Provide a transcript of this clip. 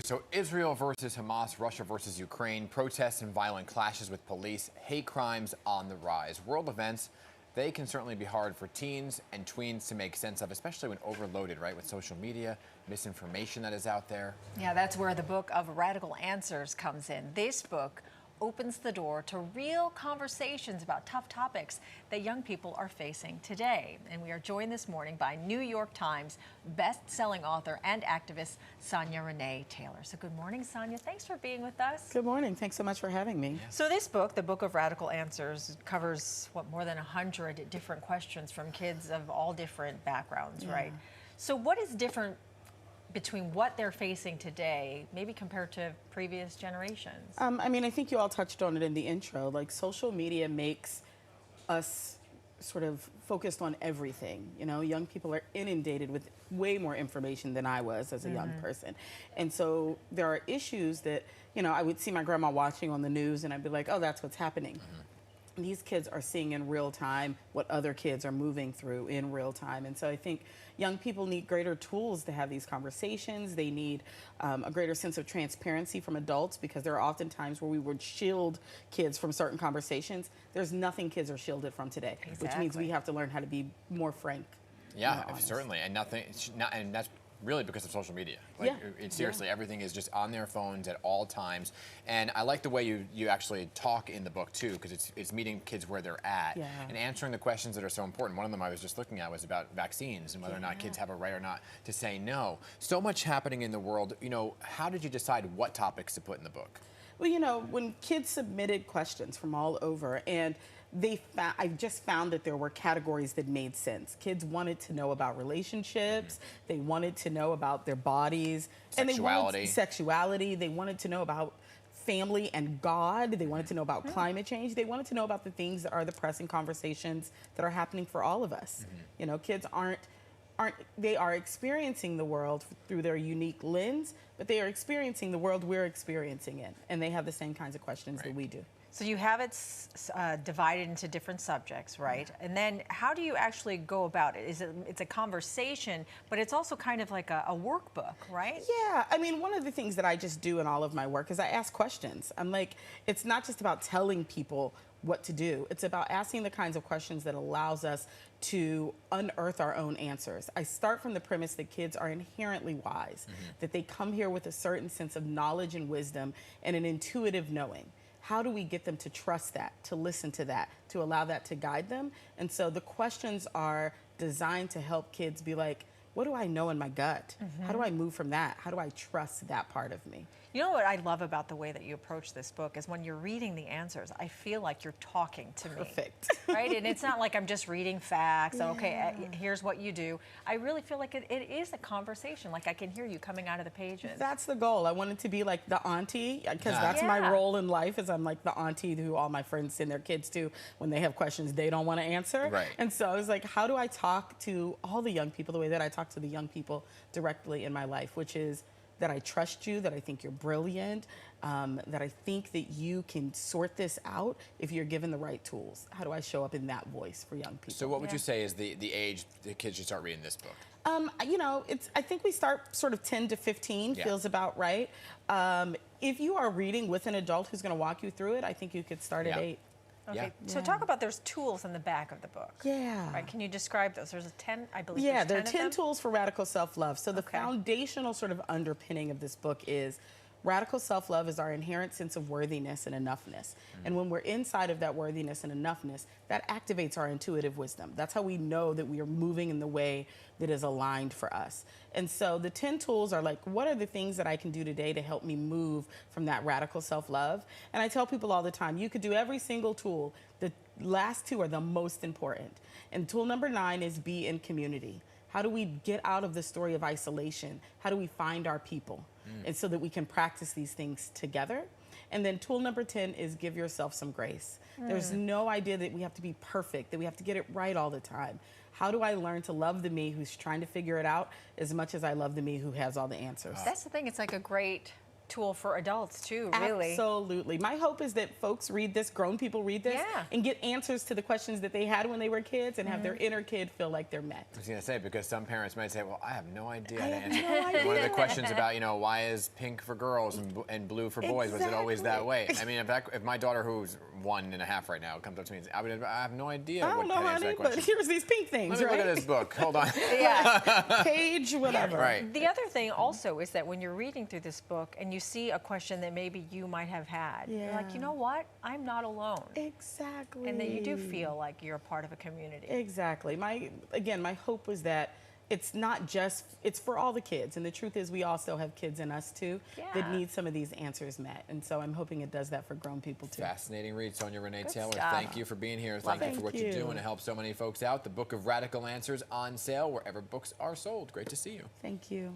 So Israel versus Hamas, Russia versus Ukraine, protests and violent clashes with police, hate crimes on the rise. World events, they can certainly be hard for teens and tweens to make sense of, especially when overloaded, right, with social media, misinformation that is out there. Yeah, that's where the book of Radical Answers comes in. This book opens the door to real conversations about tough topics that young people are facing today. And we are joined this morning by New York Times best-selling author and activist Sonya Renee Taylor. So good morning, Sonya. Thanks for being with us. Good morning. Thanks so much for having me. So this book, the Book of Radical Answers, covers, more than 100 different questions from kids of all different backgrounds, right? So what is different between what they're facing today, maybe compared to previous generations? I think you all touched on it in the intro. Like, social media makes us sort of focused on everything. You know, young people are inundated with way more information than I was as a young person. And so there are issues that, I would see my grandma watching on the news and I'd be like, oh, that's what's happening. These kids are seeing in real time what other kids are moving through in real time. And so I think young people need greater tools to have these conversations. They need a greater sense of transparency from adults, because there are often times where we would shield kids from certain conversations. There's nothing kids are shielded from today, which means we have to learn how to be more frank. Yeah, certainly. And that's really because of social media. Like, seriously, everything is just on their phones at all times. And I like the way you actually talk in the book too, because it's meeting kids where they're at and answering the questions that are so important. One of them I was just looking at was about vaccines and whether or not kids have a right or not to say no. So much happening in the world. How did you decide what topics to put in the book? Well, when kids submitted questions from all over, and I just found that there were categories that made sense. Kids wanted to know about relationships. They wanted to know about their bodies. Sexuality. They wanted to know about family and God. They wanted to know about climate change. They wanted to know about the things that are the pressing conversations that are happening for all of us. Kids they are experiencing the world through their unique lens, but they are experiencing the world we're experiencing in, and they have the same kinds of questions that we do. So you have it divided into different subjects, right? And then how do you actually go about it? It's a conversation, but it's also kind of like a workbook, right? Yeah, one of the things that I just do in all of my work is I ask questions. I'm like, it's not just about telling people what to do. It's about asking the kinds of questions that allows us to unearth our own answers. I start from the premise that kids are inherently wise, that they come here with a certain sense of knowledge and wisdom and an intuitive knowing. How do we get them to trust that, to listen to that, to allow that to guide them? And so the questions are designed to help kids be like, what do I know in my gut? How do I move from that? How do I trust that part of me? You know what I love about the way that you approach this book is when you're reading the answers, I feel like you're talking to me. Perfect. Right? And it's not like I'm just reading facts. Okay, here's what you do. I really feel like it is a conversation. Like I can hear you coming out of the pages. That's the goal. I want it to be like the auntie, because that's my role in life, is I'm like the auntie who all my friends send their kids to when they have questions they don't want to answer. Right. And so I was like, how do I talk to all the young people the way that I talk to the young people directly in my life, which is that I trust you, that I think you're brilliant, that I think that you can sort this out if you're given the right tools. How do I show up in that voice for young people? So what would you say is the age the kids should start reading this book? I think we start sort of 10 to 15, feels about right. If you are reading with an adult who's going to walk you through it, I think you could start at 8. Okay, so talk about, there's tools in the back of the book. Right, can you describe those? There's 10, I believe. Yeah, there are 10 tools for radical self-love. So the foundational sort of underpinning of this book is radical self-love is our inherent sense of worthiness and enoughness. And when we're inside of that worthiness and enoughness, that activates our intuitive wisdom. That's how we know that we are moving in the way that is aligned for us. And so the 10 tools are like, what are the things that I can do today to help me move from that radical self-love? And I tell people all the time, you could do every single tool. The last 2 are the most important. And tool number 9 is be in community. How do we get out of the story of isolation? How do we find our people? And so that we can practice these things together. And then tool number 10 is give yourself some grace. There's no idea that we have to be perfect, that we have to get it right all the time. How do I learn to love the me who's trying to figure it out as much as I love the me who has all the answers? That's the thing. It's like a great tool for adults too, really. Absolutely. My hope is that folks read this, grown people read this, and get answers to the questions that they had when they were kids and have their inner kid feel like they're met. I was going to say, because some parents might say, well, I have no idea how I to have answer. no idea. One of the questions about, you know, why is pink for girls and blue for boys? Was it always that way? I mean, if my daughter, who's 1.5 right now, comes up to me and says, I have no idea I what don't know, can answer honey, that question. but here's these pink things, Let me right? look at this book. Hold on. Page, whatever. Right. The other thing also is that when you're reading through this book and you see a question that maybe you might have had, you're like, you know what? I'm not alone. Exactly. And that you do feel like you're a part of a community. Exactly. My hope was that it's not just, it's for all the kids. And the truth is we all still have kids in us too that need some of these answers met. And so I'm hoping it does that for grown people too. Fascinating read, Sonya Renee Taylor. stuff. Thank you for being here. Thank you for what you're doing to help so many folks out. The Book of Radical Answers on sale wherever books are sold. Great to see you. Thank you.